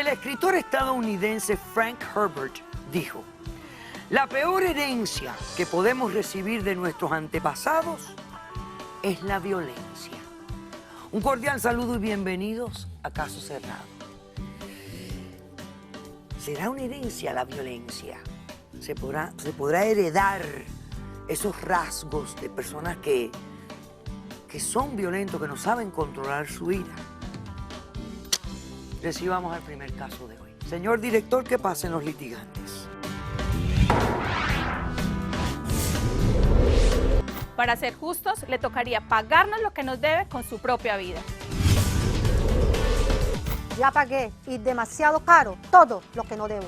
El escritor estadounidense Frank Herbert dijo: la peor herencia que podemos recibir de nuestros antepasados es la violencia. Un cordial saludo y bienvenidos a Caso Cerrado. ¿Será una herencia la violencia? ¿Se podrá heredar esos rasgos de personas que son violentos, que no saben controlar su ira? Recibamos al primer caso de hoy. Señor director, que pasen los litigantes. Para ser justos, le tocaría pagarnos lo que nos debe con su propia vida. Ya pagué, y demasiado caro, todo lo que no debo.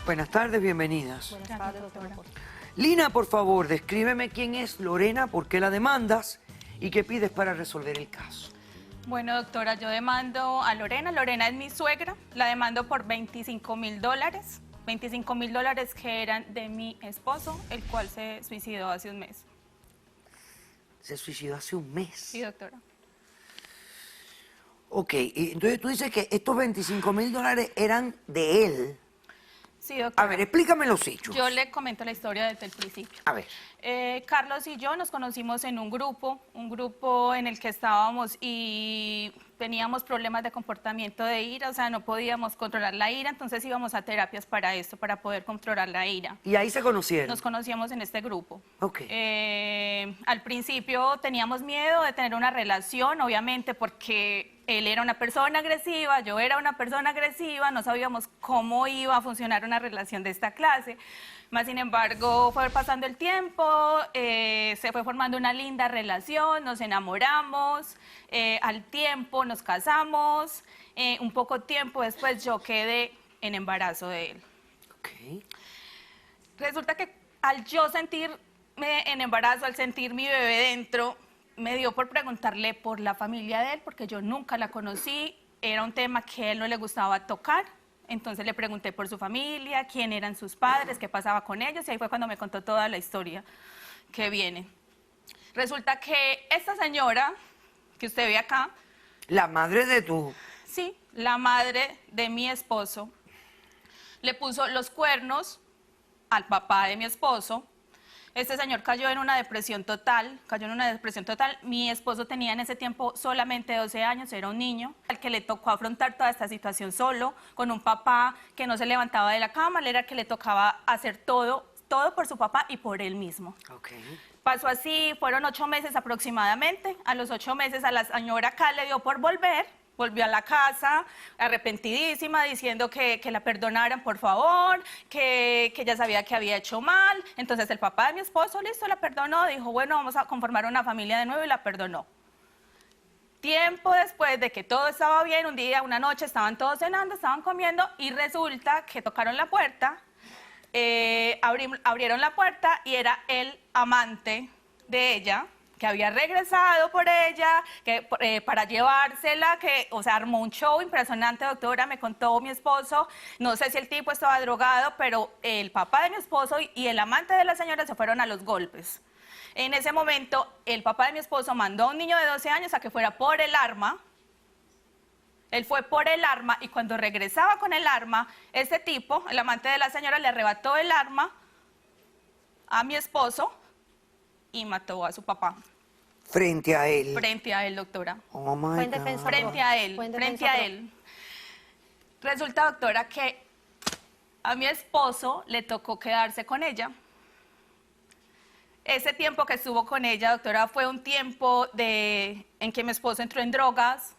Buenas tardes, bienvenidas. Buenas tardes, doctora. Lina, por favor, descríbeme quién es Lorena, por qué la demandas y qué pides para resolver el caso. Bueno, doctora, yo demando a Lorena. Lorena es mi suegra. La demando por $25.000. $25.000 que eran de mi esposo, el cual se suicidó hace un mes. Se suicidó hace un mes. Sí, doctora. Ok, y entonces tú dices que estos $25.000 eran de él. Sí, doctora. A ver, explícame los hechos. Yo le comento la historia desde el principio. A ver. Carlos y yo nos conocimos en un grupo en el que estábamos y teníamos problemas de comportamiento de ira, o sea, no podíamos controlar la ira, entonces íbamos a terapias para esto, para poder controlar la ira. ¿Y ahí se conocieron? Nos conocíamos en este grupo. Ok. Al principio teníamos miedo de tener una relación, obviamente, porque él era una persona agresiva, yo era una persona agresiva, no sabíamos cómo iba a funcionar una relación de esta clase. Más sin embargo, fue pasando el tiempo, se fue formando una linda relación, nos enamoramos, al tiempo nos casamos, un poco tiempo después yo quedé en embarazo de él. Ok. Resulta que al yo sentirme en embarazo, al sentir mi bebé dentro, me dio por preguntarle por la familia de él, porque yo nunca la conocí, era un tema que a él no le gustaba tocar. Entonces le pregunté por su familia, quién eran sus padres, qué pasaba con ellos, y ahí fue cuando me contó toda la historia que viene. Resulta que esta señora que usted ve acá... La madre de tu... Sí, la madre de mi esposo le puso los cuernos al papá de mi esposo. Este señor cayó en una depresión total, Mi esposo tenía en ese tiempo solamente 12 años, era un niño, al que le tocó afrontar toda esta situación solo, con un papá que no se levantaba de la cama, era el que le tocaba hacer todo por su papá y por él mismo. Okay. Pasó así, fueron 8 meses aproximadamente. A los 8 meses a la señora acá le dio por volvió a la casa arrepentidísima, diciendo que la perdonaran, por favor, que ella sabía que había hecho mal. Entonces el papá de mi esposo, listo, la perdonó, dijo, bueno, vamos a conformar una familia de nuevo, y la perdonó. Tiempo después de que todo estaba bien, un día, una noche, estaban todos cenando, estaban comiendo, y resulta que tocaron la puerta, abrieron la puerta y era el amante de ella, que había regresado por ella, para llevársela, o sea, armó un show impresionante, doctora, me contó mi esposo. No sé si el tipo estaba drogado, pero el papá de mi esposo y el amante de la señora se fueron a los golpes. En ese momento, el papá de mi esposo mandó a un niño de 12 años a que fuera por el arma. Él fue por el arma, y cuando regresaba con el arma, ese tipo, el amante de la señora, le arrebató el arma a mi esposo y mató a su papá. Frente a él. Frente a él, doctora. Oh my God. Frente a él. Resulta, doctora, que a mi esposo le tocó quedarse con ella. Ese tiempo que estuvo con ella, doctora, fue un tiempo en que mi esposo entró en drogas.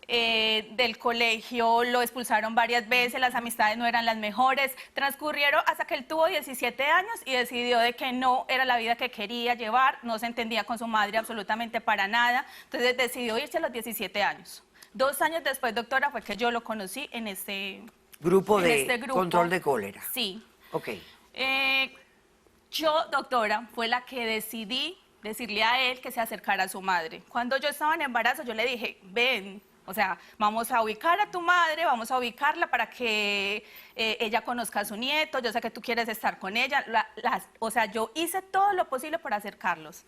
Del colegio lo expulsaron varias veces, las amistades no eran las mejores, transcurrieron hasta que él tuvo 17 años y decidió de que no era la vida que quería llevar, no se entendía con su madre absolutamente para nada, entonces decidió irse a los 17 años. 2 años después, doctora, fue que yo lo conocí en este grupo control de cólera. Sí. Ok. Yo, doctora, fue la que decidí decirle a él que se acercara a su madre. Cuando yo estaba en embarazo, yo le dije, ven, o sea, vamos a ubicar a tu madre, vamos a ubicarla para que ella conozca a su nieto, yo sé que tú quieres estar con ella. O sea, yo hice todo lo posible por acercarlos.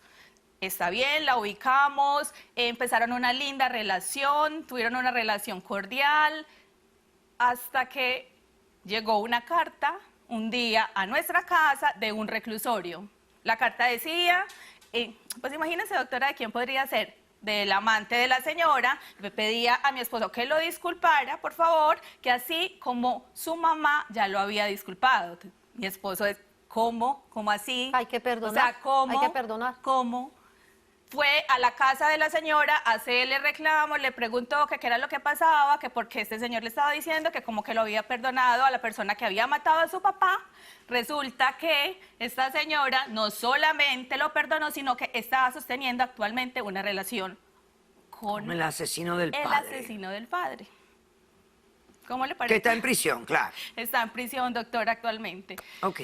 Está bien, la ubicamos, empezaron una linda relación, tuvieron una relación cordial, hasta que llegó una carta un día a nuestra casa de un reclusorio. La carta decía, pues imagínense, doctora, ¿de quién podría ser? Del amante de la señora. Le pedía a mi esposo que lo disculpara, por favor, que así como su mamá ya lo había disculpado. Mi esposo es, ¿cómo? ¿Cómo así? Hay que perdonar. O sea, ¿cómo? Hay que perdonar. ¿Cómo? Fue a la casa de la señora a hacerle reclamo, le preguntó que qué era lo que pasaba, que porque este señor le estaba diciendo que como que lo había perdonado a la persona que había matado a su papá. Resulta que esta señora no solamente lo perdonó, sino que estaba sosteniendo actualmente una relación con El asesino del el padre. asesino del padre. ¿Cómo le Que parece? está en prisión, claro. Está en prisión, doctora, actualmente. Ok.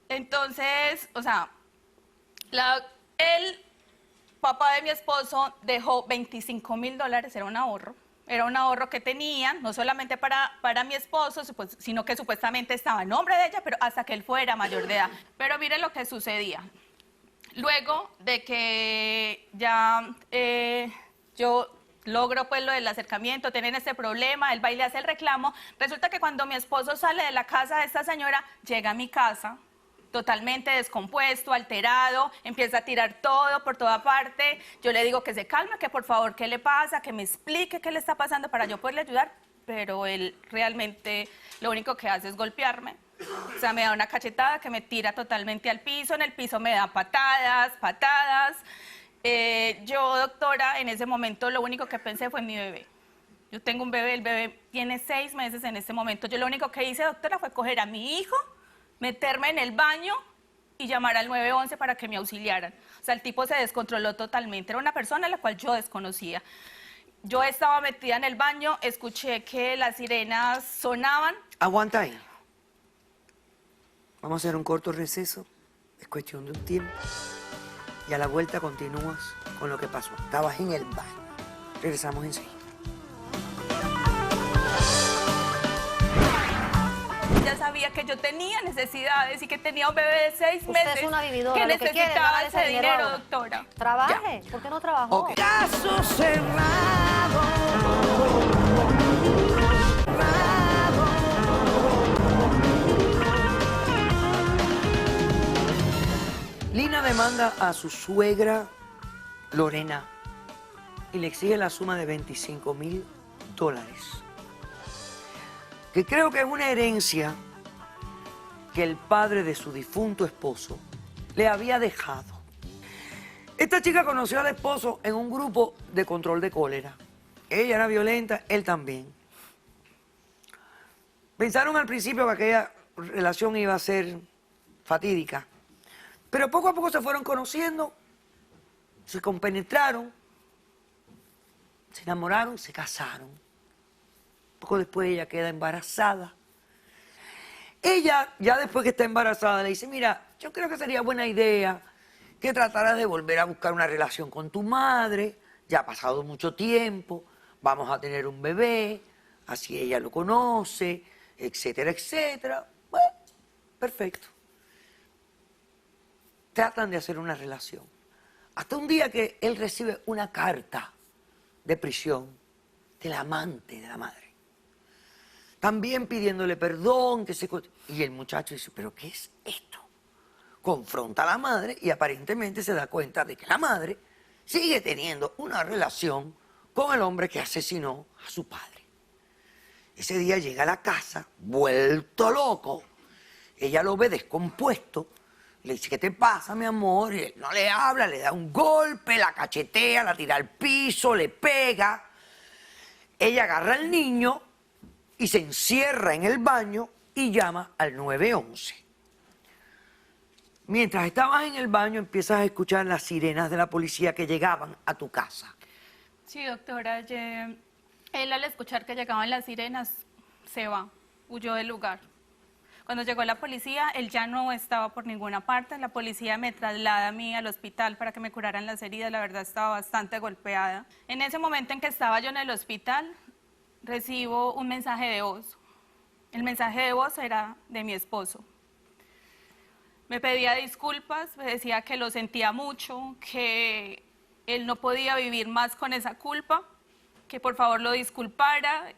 Entonces, o sea, el papá de mi esposo dejó $25,000, era un ahorro que tenían, no solamente para mi esposo, sino que supuestamente estaba a nombre de ella, pero hasta que él fuera mayor de edad. Pero miren lo que sucedía. Luego de que ya yo logro pues lo del acercamiento, tener este problema, él va y le hace el reclamo, resulta que cuando mi esposo sale de la casa de esta señora, llega a mi casa, totalmente descompuesto, alterado, empieza a tirar todo por toda parte. Yo le digo que se calme, que por favor, ¿qué le pasa? Que me explique qué le está pasando para yo poderle ayudar, pero él realmente lo único que hace es golpearme. O sea, me da una cachetada que me tira totalmente al piso, en el piso me da patadas. Yo, doctora, en ese momento lo único que pensé fue en mi bebé. Yo tengo un bebé, el bebé tiene 6 meses en este momento. Yo lo único que hice, doctora, fue coger a mi hijo, meterme en el baño y llamar al 911 para que me auxiliaran. O sea, el tipo se descontroló totalmente. Era una persona a la cual yo desconocía. Yo estaba metida en el baño, escuché que las sirenas sonaban. Aguanta ahí. Vamos a hacer un corto receso. Es cuestión de un tiempo. Y a la vuelta continúas con lo que pasó. Estabas en el baño. Regresamos enseguida. Ya sabía que yo tenía necesidades y que tenía un bebé de 6 Usted meses. es una vividora, que lo que quiere es necesitaba ganar ese ese dinero dinero, ahora. doctora. Trabaje. ¿Por qué no trabajó? Ok. Caso cerrado. Lina demanda a su suegra Lorena y le exige la suma de $25,000, que creo que es una herencia que el padre de su difunto esposo le había dejado. Esta chica conoció al esposo en un grupo de control de cólera. Ella era violenta, él también. Pensaron al principio que aquella relación iba a ser fatídica, pero poco a poco se fueron conociendo, se compenetraron, se enamoraron, se casaron. Poco después ella queda embarazada. Ella, ya después que está embarazada, le dice, mira, yo creo que sería buena idea que trataras de volver a buscar una relación con tu madre. Ya ha pasado mucho tiempo, vamos a tener un bebé, así ella lo conoce, etcétera, etcétera. Bueno, perfecto. Tratan de hacer una relación. Hasta un día que él recibe una carta de prisión del amante de la madre. También pidiéndole perdón, y el muchacho dice, ¿pero qué es esto? Confronta a la madre y aparentemente se da cuenta de que la madre sigue teniendo una relación con el hombre que asesinó a su padre. Ese día llega a la casa, vuelto loco. Ella lo ve descompuesto. Le dice, ¿qué te pasa, mi amor? Y él no le habla, le da un golpe, la cachetea, la tira al piso, le pega. Ella agarra al niño y se encierra en el baño y llama al 911. Mientras estabas en el baño, empiezas a escuchar las sirenas de la policía que llegaban a tu casa. Sí, doctora, él al escuchar que llegaban las sirenas, se va, huyó del lugar. Cuando llegó la policía, él ya no estaba por ninguna parte. La policía me traslada a mí al hospital para que me curaran las heridas. La verdad, estaba bastante golpeada. En ese momento en que estaba yo en el hospital, recibo un mensaje de voz. El mensaje de voz era de mi esposo. Me pedía disculpas, me decía que lo sentía mucho, que él no podía vivir más con esa culpa, que por favor lo disculpara,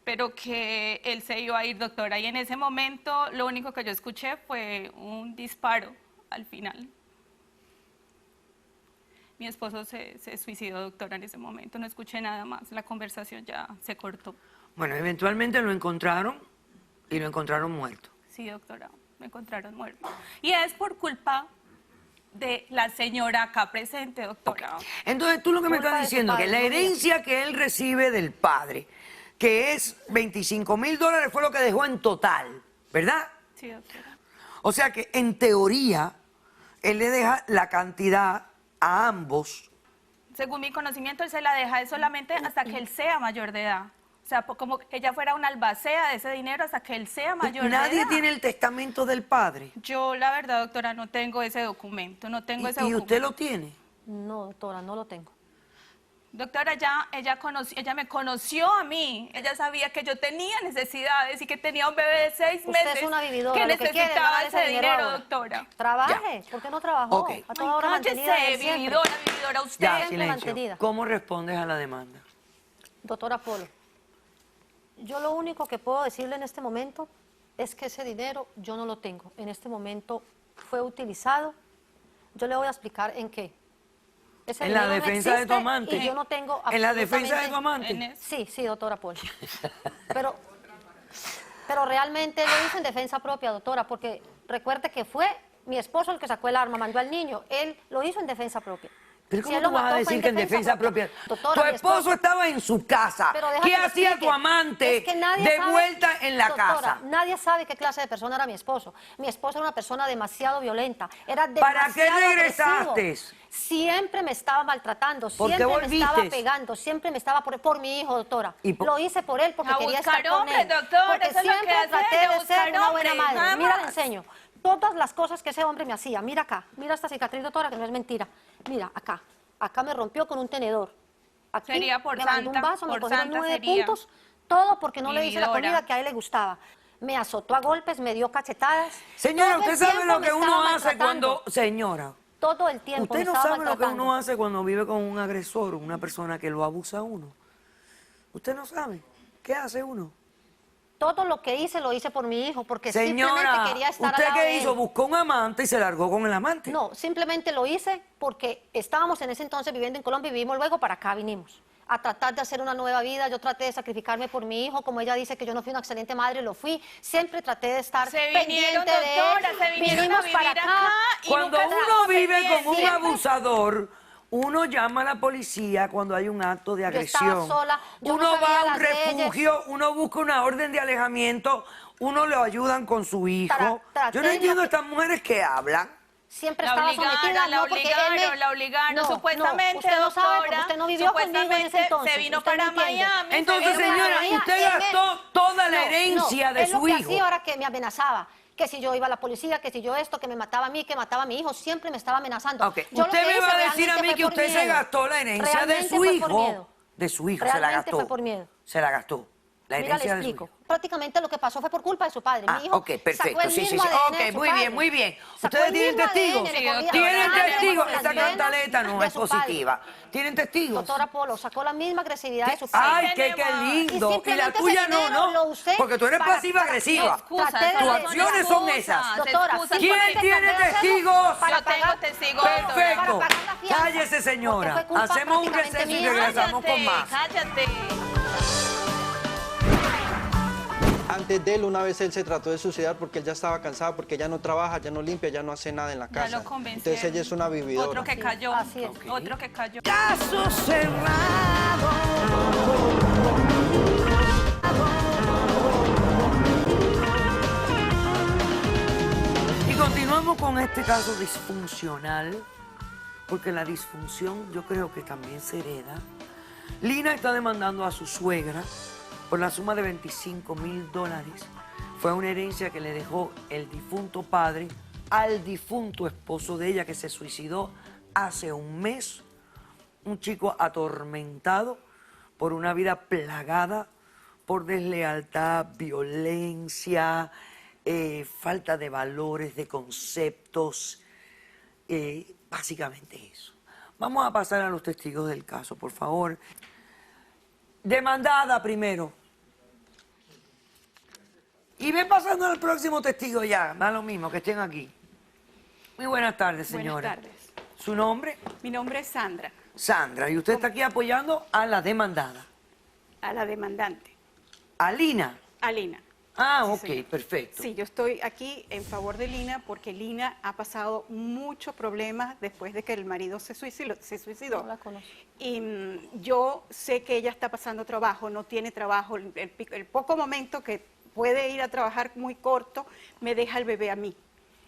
pero que él se iba a ir, doctora. Y en ese momento lo único que yo escuché fue un disparo al final. Mi esposo se suicidó, doctora, en ese momento. No escuché nada más. La conversación ya se cortó. Bueno, eventualmente lo encontraron y lo encontraron muerto. Sí, doctora, me encontraron muerto. Y es por culpa de la señora acá presente, doctora. Entonces tú lo que me Culpa estás de su diciendo es que padre, la no mía. herencia que él recibe del padre, que es $25,000, fue lo que dejó en total, ¿verdad? Sí, doctora. O sea que en teoría él le deja la cantidad a ambos. Según mi conocimiento, él se la deja solamente hasta que él sea mayor de edad. O sea, como que ella fuera una albacea de ese dinero hasta que él sea mayor de edad. Nadie tiene el testamento del padre. Yo, la verdad, doctora, no tengo ese documento, no tengo ese ¿Y documento. usted lo tiene? No, doctora, no lo tengo. Doctora, ella me conoció a mí. Ella sabía que yo tenía necesidades y que tenía un bebé de 6 meses. Usted es una vividora. Que lo que quiere es necesitaba ganar ese dinero, ahora. doctora. Trabaje. ¿Por qué no trabajó? Ok. A toda hora mantenida Cállese, de siempre. vividora, usted. Ya, Siempre silencio. mantenida. ¿Cómo respondes a la demanda? Doctora Polo, yo lo único que puedo decirle en este momento es que ese dinero yo no lo tengo. En este momento fue utilizado. Yo le voy a explicar en qué. Ese En la dinero no defensa de tu existe amante. Y yo no tengo En la defensa de tu absolutamente- amante. Sí, doctora Polo. Pero realmente lo hice en defensa propia, doctora, porque recuerde que fue mi esposo el que sacó el arma, mandó al niño. Él lo hizo en defensa propia. ¿Pero Si cómo él lo tú vas a mató, fue decir que en defensa propia? Doctora, Tu mi esposo estaba en su casa. Pero déjame ¿Qué que hacía explique. tu amante Es que nadie de sabe- vuelta en la Doctora, casa? Nadie sabe qué clase de persona era mi esposo. Mi esposo era una persona demasiado violenta. Era ¿Para qué demasiado regresaste? agresivo. Siempre me estaba maltratando, ¿Por qué siempre me estaba volviste? pegando, siempre me estaba por mi hijo, doctora. ¿Y por- Lo hice por él porque A quería buscar estar con hombres, él. doctora, Porque eso es lo que siempre hace traté ella, de ser buscar una buena hombres, madre. nada Mira, le más. enseño. Todas las cosas que ese hombre me hacía. Mira acá, mira esta cicatriz, doctora, que no es mentira. Mira, acá. Acá me rompió con un tenedor. Aquí Sería por me mandó santa, un vaso, me por cogieron santa 9 sería. puntos. Todo porque no le hice la Vividora. comida que a él le gustaba. Me azotó a golpes, me dio cachetadas. Señora, Todo el ¿usted sabe tiempo lo me que uno estaba hace cuando... maltratando. Señora, Todo el tiempo usted me no estaba sabe lo que maltratando. uno hace cuando vive con un agresor, una persona que lo abusa a uno. Usted no sabe. ¿Qué hace uno? Todo lo que hice lo hice por mi hijo, porque Señora, simplemente quería estar ¿usted al lado qué de hizo? él. Buscó un amante y se largó con el amante. No, simplemente lo hice porque estábamos en ese entonces viviendo en Colombia y vivimos luego para acá, vinimos a tratar de hacer una nueva vida. Yo traté de sacrificarme por mi hijo, como ella dice que yo no fui una excelente madre, lo fui. Siempre traté de estar Se vinieron, pendiente de doctora, él. se vinieron a Vinimos vivir para acá y Cuando nunca uno estábamos vive pendientes. con un Siempre. abusador, uno llama a la policía cuando hay un acto de Yo agresión. estaba sola, yo uno no sabía va a un las leyes. refugio, uno busca una orden de alejamiento, uno le ayudan con su hijo. Traté Yo no de entiendo que- estas mujeres que hablan. Siempre La estaba obligaron, sometida, la no porque él me... la obligaron, supuestamente, usted no sabe porque doctora, usted no vivió conmigo en ese supuestamente entonces. se vino usted no para entiende. Miami. Entonces, Él me señora, agredía, usted él me- gastó toda la herencia de él su lo que hijo. hacía era que me amenazaba. Que si yo iba a la policía, que si yo esto, que me mataba a mí, que mataba a mi hijo, siempre me estaba amenazando. Ok, Yo lo usted que me hice va a decir a realmente mí fue que por usted se miedo. gastó la herencia de Realmente su fue por hijo. miedo. De su hijo, se la Realmente gastó. fue por miedo. Se la gastó. La Mira, le herencia de su explico. hijo. Prácticamente lo que pasó fue por culpa de su padre. Ah, Mi hijo ok, perfecto. sacó el Sí, sí, mismo sí. ADN de Ok, su muy padre. bien, muy bien. Sacó ¿Ustedes el tienen mismo testigos? ADN, le Sí, corría doctora. ¿Tienen sangre testigos? por las Esta venas cantaleta no de es su padre. positiva. ¿Tienen testigos? Doctora Polo, sacó la misma agresividad de su padre. Ay, qué tenemos. lindo. Y Y la simplemente tuya ese no, dinero lo ¿no? usé Porque tú eres para- pasiva-agresiva. Excusas, Traté de- Tus son acciones son excusas, esas. Doctora, excusas. sí, ¿Quién porque tiene traté de hacerlo testigos? para Yo tengo pagar- testigos, Perfecto. para pagar la fianza. Cállese, señora. Porque fue culpa Hacemos un prácticamente receso y mía. regresamos con más. Cállate. Antes de él, una vez él se trató de suicidar porque él ya estaba cansado, porque ya no trabaja, ya no limpia, ya no hace nada en la Ya casa. lo convencieron. Entonces ella es una vividora. Otro que cayó. así es. Otro que cayó. Caso cerrado. Y continuamos con este caso disfuncional, porque la disfunción yo creo que también se hereda. Lina está demandando a su suegra por la suma de $25,000. Fue una herencia que le dejó el difunto padre al difunto esposo de ella, que se suicidó hace un mes. Un chico atormentado por una vida plagada por deslealtad, violencia, falta de valores, de conceptos, básicamente eso. Vamos a pasar a los testigos del caso, por favor. Demandada primero. Y ve pasando al próximo testigo ya, da lo mismo, que estén aquí. Muy buenas tardes, señora. Buenas tardes. ¿Su nombre? Mi nombre es Sandra, Sandra, y usted está aquí apoyando a la demandada. a la demandante, ¿Alina? Alina. Ah, Sí, ok, señor. perfecto. Sí, yo estoy aquí en favor de Lina porque Lina ha pasado muchos problemas después de que el marido se suicidó. No la conozco. Y yo sé que ella está pasando trabajo, no tiene trabajo, el poco momento que puede ir a trabajar muy corto, me deja el bebé a mí.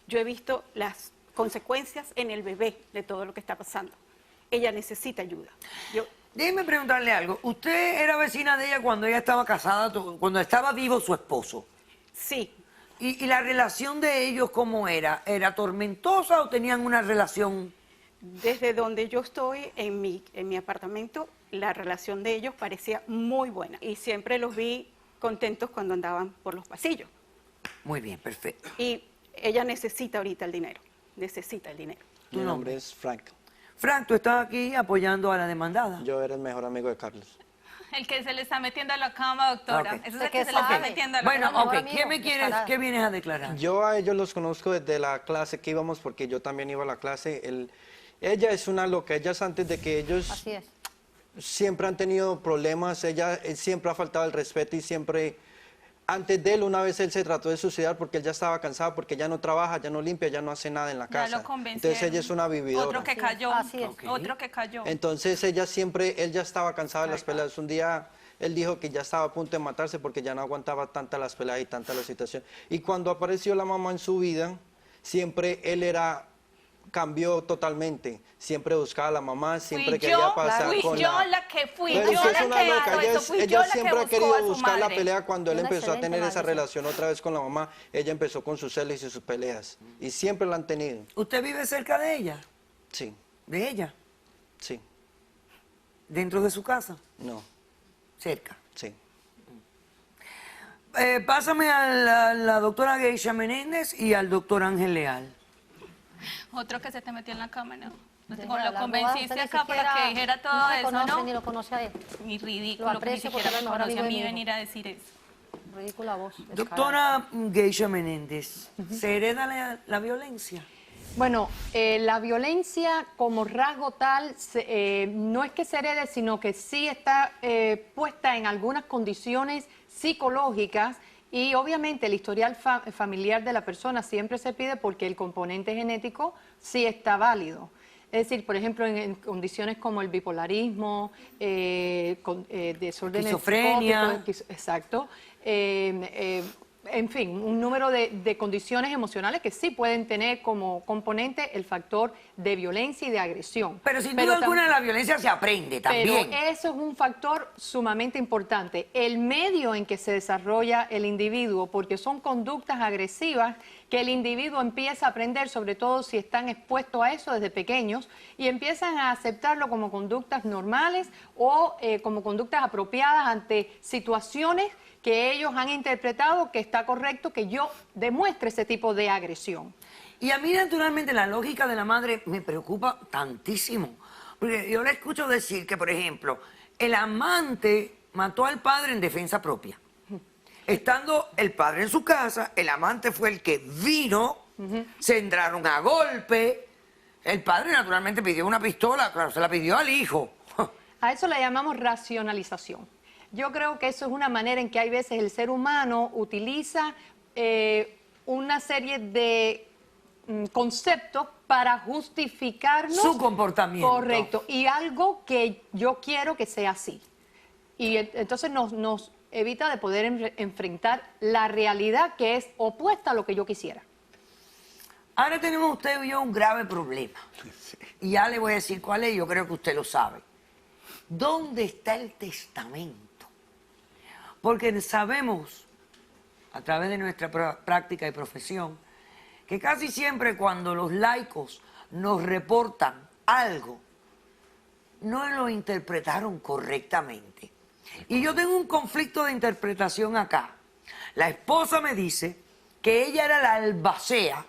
Yo he visto las consecuencias en el bebé de todo lo que está pasando. Ella necesita ayuda. Déjeme preguntarle algo. ¿Usted era vecina de ella cuando ella estaba casada, cuando estaba vivo su esposo? Sí, ¿Y la relación de ellos cómo era? ¿Era tormentosa o tenían una relación? desde donde yo estoy en mi apartamento, la relación de ellos parecía muy buena y siempre los vi contentos cuando andaban por los pasillos. Muy bien, perfecto. Y ella necesita ahorita el dinero, necesita el dinero. ¿Tu Mi nombre? nombre es Frank. Frank, tú estás aquí apoyando a la demandada. Yo era el mejor amigo de Carlos. El que se le está metiendo a la cama, doctora. Ok. Ese es ¿De el qué que se le está sabe? metiendo a la Bueno, cama. mejor ok, amigo, ¿qué vienes a declarar? Yo a ellos los conozco desde la clase que íbamos porque yo también iba a la clase. Ella es una loca, ellas antes de que ellos Así es. siempre han tenido problemas, ella siempre ha faltado el respeto y siempre, antes de él, una vez él se trató de suicidar porque él ya estaba cansado, porque ya no trabaja, ya no limpia, ya no hace nada en la Ya casa. lo convencieron. Entonces ella es una vividora. Otro que Así es, cayó. así es. Ok. Otro que cayó. Entonces ella siempre, él ya estaba cansado de las peleas. Un día él dijo que ya estaba a punto de matarse porque ya no aguantaba tantas las peleas y tanta la situación. Y cuando apareció la mamá en su vida, siempre cambió totalmente. Siempre buscaba a la mamá, siempre quería pasar fui con yo la que fui, Pero yo usted la es una que loca, hago ella, eso, fui yo ella la que siempre ha buscó querido a su buscar la madre. pelea. Cuando él Una empezó a excelente tener esa madre, sí. relación otra vez con la mamá, ella empezó con sus celos y sus peleas. Y siempre la han tenido. ¿Usted vive cerca de ella? Sí, ¿De ella? sí, ¿Dentro de su casa? no, Cerca. sí. Pásame a la doctora Geisha Menéndez y al doctor Ángel Leal. Otro que se te metió en la cama, ¿no? Deja de Lo hablar convenciste bobadas, usted acá ni para siquiera- que dijera todo no me eso, conoce, ¿no? ni lo conoce a él. Ni Lo ridículo, que ni aprecio porque siquiera es el me mejor conoce a amigo mí de mi hijo. venir a decir eso. Ridícula voz. descarada. Doctora Geisha Menéndez, ¿se hereda la violencia? Bueno, la violencia como rasgo tal no es que se herede, sino que sí está puesta en algunas condiciones psicológicas y obviamente el historial familiar de la persona siempre se pide porque el componente genético sí está válido. Es decir, por ejemplo, en condiciones como el bipolarismo, desórdenes Esquizofrenia. psicóticos, exacto, en fin, un número de condiciones emocionales que sí pueden tener como componente el factor de violencia y de agresión. Pero sin duda tam- alguna la violencia se aprende también. Pero eso es un factor sumamente importante. El medio en que se desarrolla el individuo, porque son conductas agresivas que el individuo empieza a aprender, sobre todo si están expuestos a eso desde pequeños, y empiezan a aceptarlo como conductas normales o como conductas apropiadas ante situaciones que ellos han interpretado que está correcto que yo demuestre ese tipo de agresión. Y a mí, naturalmente, la lógica de la madre me preocupa tantísimo. Porque yo le escucho decir que, por ejemplo, el amante mató al padre en defensa propia. Estando el padre en su casa, el amante fue el que vino, se entraron a golpe. El padre, naturalmente, pidió una pistola, claro, se la pidió al hijo. A eso le llamamos racionalización. Yo creo que eso es una manera en que hay veces el ser humano utiliza una serie de conceptos para justificarnos Su comportamiento. Correcto, y algo que yo quiero que sea así. Y entonces nos evita de poder enfrentar la realidad que es opuesta a lo que yo quisiera. Ahora tenemos usted y yo un grave problema. Y ya le voy a decir cuál es, yo creo que usted lo sabe. ¿Dónde está el testamento? Porque sabemos, a través de nuestra práctica y profesión, que casi siempre cuando los laicos nos reportan algo, no lo interpretaron correctamente. Y yo tengo un conflicto de interpretación acá. La esposa me dice que ella era la albacea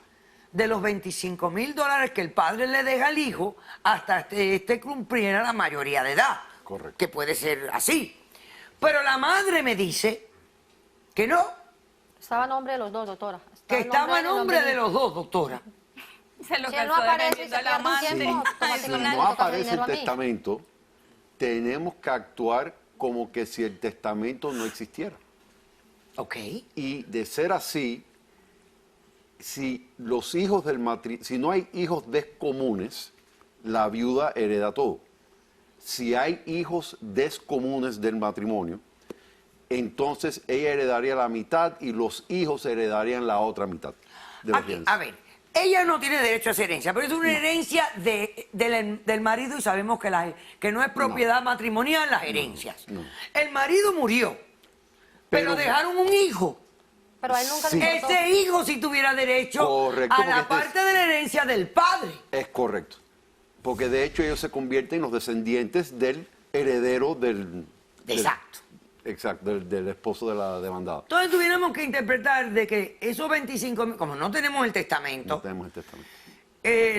de los $25,000 que el padre le deja al hijo hasta que este cumpliera la mayoría de edad. Correcto. Que puede ser así. Pero la madre me dice que no, Estaba a nombre de los dos, doctora. que estaba a del nombre de niño. los dos, doctora. Se lo Si él no gastó aparece y defendiendo se al pierde un amante. tiempo, Ay, automáticamente es me una- No toca aparece dinero el a mí. testamento, tenemos que actuar como que si el testamento no existiera. Ok. Y de ser así, si los hijos del si no hay hijos descomunes, la viuda hereda todo. Si hay hijos descomunes del matrimonio, entonces ella heredaría la mitad y los hijos heredarían la otra mitad de la Aquí, herencia. a ver, ella no tiene derecho a esa herencia, pero es una herencia del marido y sabemos que no es propiedad matrimonial las herencias. no. El marido murió, pero Pero- dejaron un hijo. Pero a él nunca Sí. le importó. Ese hijo sí tuviera derecho Correcto, a la porque parte de la herencia del padre. Es correcto. Porque de hecho ellos se convierten en los descendientes del heredero Exacto. Exacto, del esposo de la demandada. Entonces tuviéramos que interpretar de que esos 25,000, como no tenemos el testamento, No tenemos el testamento.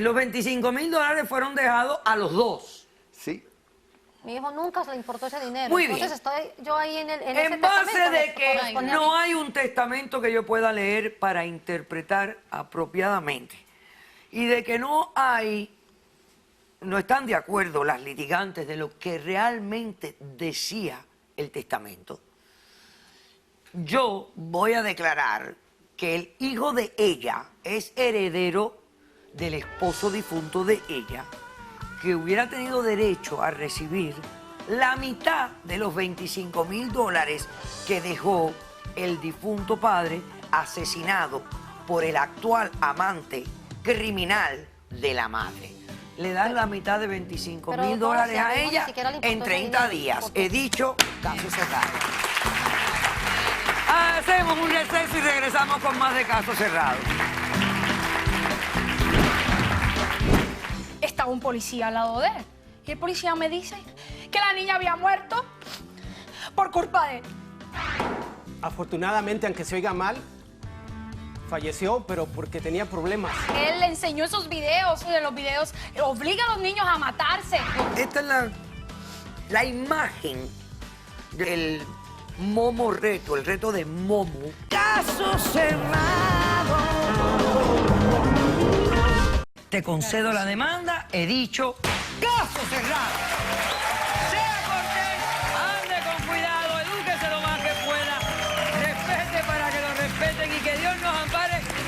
los $25,000 fueron dejados a los dos. Sí, Mi hijo nunca se le importó ese dinero. Muy Entonces estoy yo ahí en ese En base testamento, de me que corresponde a no mí. hay un testamento que yo pueda leer para interpretar apropiadamente y de que no están de acuerdo las litigantes de lo que realmente decía el testamento, yo voy a declarar que el hijo de ella es heredero del esposo difunto de ella, que hubiera tenido derecho a recibir la mitad de los $25,000 que dejó el difunto padre asesinado por el actual amante criminal de la madre. Le dan la mitad de $25,000 doctora, si a a mi hijo ni ella siquiera le importó en ese 30 dinero, días. ¿por qué? He dicho, caso cerrado. Hacemos un receso y regresamos con más de Caso Cerrado. Estaba un policía al lado de él. Y el policía me dice que la niña había muerto por culpa de él. Afortunadamente, aunque se oiga mal, falleció, pero porque tenía problemas. Él le enseñó esos videos, de los videos obliga a los niños a matarse. Esta es la imagen del Momo reto, el reto de Momo. Caso cerrado. Te concedo la demanda, he dicho caso cerrado.